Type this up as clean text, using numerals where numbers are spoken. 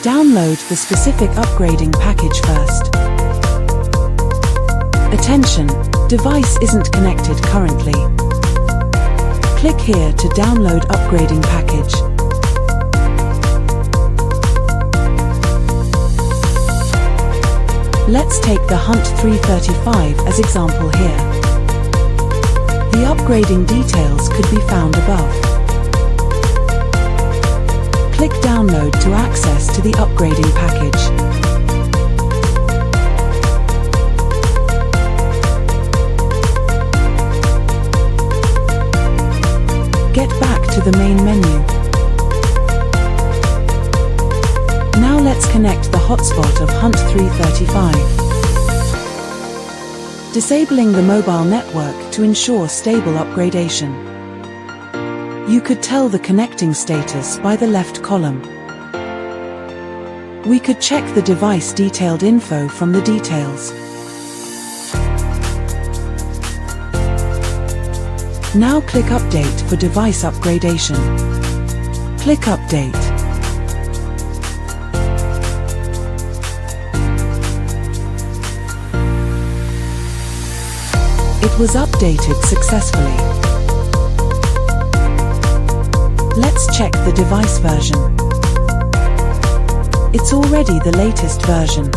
Download the specific upgrading package first. Attention! Device isn't connected currently. Click here to download upgrading package. Let's take the Hunt 335 as example here. The upgrading details could be found above. Click Download to access to the upgrading package. Get back to the main menu. Now let's connect the hotspot of Hunt 335. Disabling the mobile network to ensure stable upgradation. You could tell the connecting status by the left column. We could check the device detailed info from the details. Now click Update for device upgradation. Click Update. It was updated successfully. Let's check the device version. It's already the latest version.